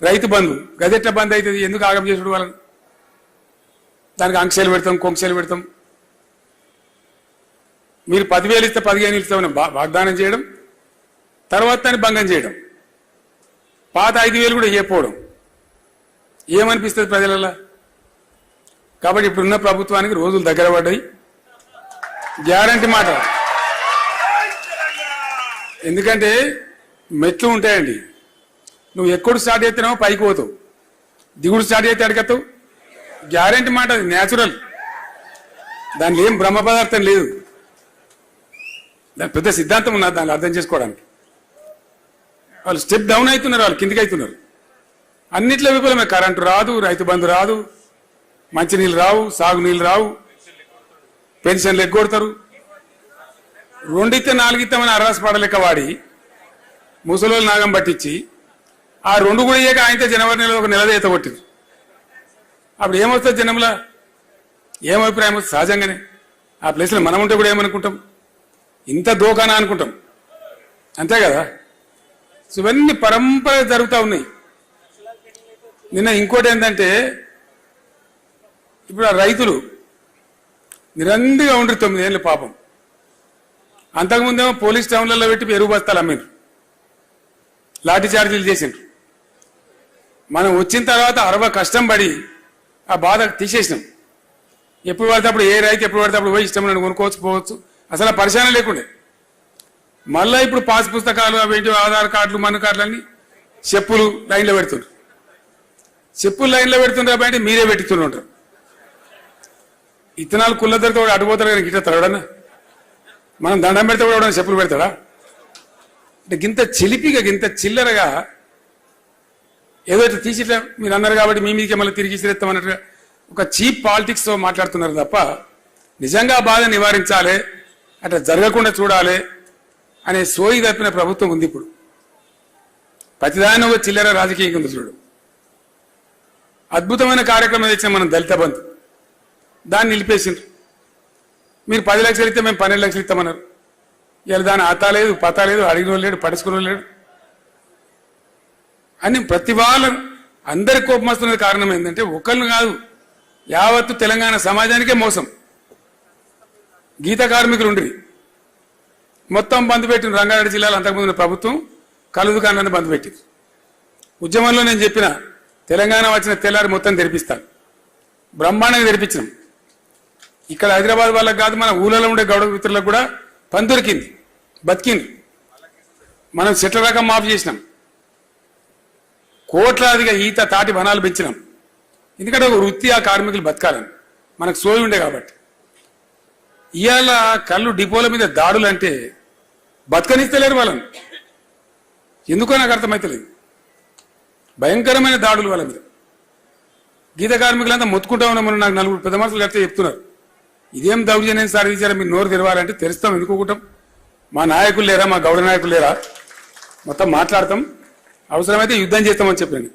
రైతు బంధు గదెట్ల బంద్ అవుతుంది? ఎందుకు ఆగం చేసుడు వాళ్ళని? దానికి ఆంక్షలు పెడతాం, కొంక్షలు పెడతాం. మీరు 10,000 ఇస్తే 15 ఇస్తామని వాగ్దానం చేయడం, తర్వాత దాన్ని భంగం చేయడం, పాత 5,000 కూడా చేయకపోవడం ఏమనిపిస్తుంది ప్రజలలో? కాబట్టి ఇప్పుడున్న ప్రభుత్వానికి రోజులు దగ్గర పడ్డాయి. గ్యారంటీ మాట. ఎందుకంటే మెట్లు ఉంటాయండి. నువ్వు ఎక్కడ స్టార్ట్ చేస్తున్నావో పైకి పోతావు, దిగుడు స్టార్ట్ చేస్తే అడగతావు. గ్యారంటీ మాట, అది న్యాచురల్. దానిలో ఏం బ్రహ్మ పదార్థం లేదు. దాని పెద్ద సిద్ధాంతం ఉన్నది దాన్ని అర్థం చేసుకోవడానికి. వాళ్ళు స్టెప్ డౌన్ అవుతున్నారు, వాళ్ళు కిందికి అవుతున్నారు. అన్నిట్లో విఫలమే. కరెంటు రాదు, రైతు బంధు రాదు, మంచినీళ్ళు రావు, సాగునీళ్ళు రావు, పెన్షన్లు ఎగ్గొడతారు. 2 ఇస్తే 4 ఇస్తామని అర్రాసు పడలేక వాడి ముసలోళ్ళు నాగం పట్టించి ఆ 2 కూడా ఇయ్యక ఆయనతో జనవరి నెలలో ఒక నెల ఈత కొట్టింది. అప్పుడు ఏమవుతుంది? జనంలో ఏం అభిప్రాయం వస్తుంది? సహజంగానే ఆ ప్లేస్లో మనం ఉంటే కూడా ఏమనుకుంటాం? ఇంత దోకానా అనుకుంటాం, అంతే కదా. సో ఇవన్నీ పరంపర జరుగుతూ ఉన్నాయి. నిన్న ఇంకోటి ఏంటంటే, ఇప్పుడు ఆ రైతులు నిరంతరంగా ఉండరు 9 ఏళ్ళు పాపం. అంతకుముందేమో పోలీస్ టౌన్లలో పెట్టి ఎరువు బస్తాలు అమ్మిండ్రు, లాఠీ చార్జీలు చేసిండ్రు. మనం వచ్చిన తర్వాత 60 కష్టం పడి ఆ బాధ తీసేసినాం. ఎప్పుడు పడితే అప్పుడు ఏ రైతు ఎప్పుడు పడితే అప్పుడు పోయి ఇష్టం కొనుక్కోవచ్చు, పోవచ్చు. అసలు ఆ పరిశానం లేకుండే. మళ్ళీ ఇప్పుడు పాస్ పుస్తకాలు, అవేంటి ఆధార్ కార్డులు, మన్ను కార్డులు అన్ని చెప్పులు లైన్లో పెడుతుండ్రు. చెప్పులు లైన్లో పెడుతుండ్రు అంటే మీరే పెట్టుతుంటారు. ఇత్తనాలు కుళ్ళ దొరికితే కూడా అడ్డుపోతాడు కానీ గిట్ట తడవడన్నా? మనం దండం పెడితే కూడా చెప్పులు పెడతాడా? అంటే గింత చిలిపిగా, గింత చిల్లరగా ఏదో తీసిట్లా మీరు అన్నారు కాబట్టి మీ మీదకి మళ్ళీ తిరిగి ఇసిరేస్తామన్నట్టుగా ఒక చీప్ పాలిటిక్స్తో మాట్లాడుతున్నారు తప్ప నిజంగా బాధ నివారించాలి, అట్లా జరగకుండా చూడాలి అనే సోయి తప్పిన ప్రభుత్వం ఉంది ఇప్పుడు. ప్రతిదాని ఒక చిల్లర రాజకీయంగా ఉంది చూడు. అద్భుతమైన కార్యక్రమం తెచ్చిన మనం దళిత బంధు, దాన్ని నిలిపేసిండ్రు. మీరు 10 లక్షలు ఇస్తే మేము 12 లక్షలు ఇస్తామన్నారు. ఇలా దాని ఆతా లేదు, పతా లేదు, అడిగిన లేడు, పడుచుకున్న లేడు అని ప్రతి వాళ్ళు అందరి కోపం వస్తున్నది. కారణం ఏంటంటే ఒకళ్ళు కాదు, యావత్తు తెలంగాణ సమాజానికే మోసం. గీత కార్మికులు ఉండి మొత్తం బంద్ పెట్టిన రంగారెడ్డి జిల్లాలో అంతకుముందు ప్రభుత్వం కళ్ళు దుకాణాన్ని బంద్ పెట్టింది. ఉద్యమంలో నేను చెప్పిన తెలంగాణ వచ్చిన తెల్లారి మొత్తం తెరిపిస్తాను, బ్రహ్మాండంగా తెరిపించినాం. ఇక్కడ హైదరాబాద్ వాళ్ళకి కాదు, మన ఊళ్ళలో ఉండే గౌడ మిత్రులకు కూడా పని దొరికింది, బతికింది. మనం చెట్ల రకం మాఫ్ చేసినాం, కోట్లాదిగా ఈత తాటి వనాలు పెంచినాం. ఎందుకంటే ఒక వృత్తి ఆ కార్మికులు బతకాలని మనకు సోయి ఉండే కాబట్టి. ఇవాళ కళ్ళు డిపోల మీద దాడులు అంటే బతకనిస్తలేరు వాళ్ళని. ఎందుకో నాకు అర్థమవుతలేదు. భయంకరమైన దాడులు వాళ్ళ మీద. గీత కార్మికులంతా మొత్తుకుంటా ఉన్నామని నాకు 4 పెద్ద మనుషులు కలిస్తే చెప్తున్నారు. ఇదేం దౌర్జన్యం సాధించారా, మీరు నోరు తెరవాలంటే తెరుస్తాం, ఎందుకుంటాం. మా నాయకులు లేరా, మా గౌడ నాయకులు లేరా, మొత్తం మాట్లాడతాం, అవసరమైతే యుద్ధం చేస్తామని చెప్పాను.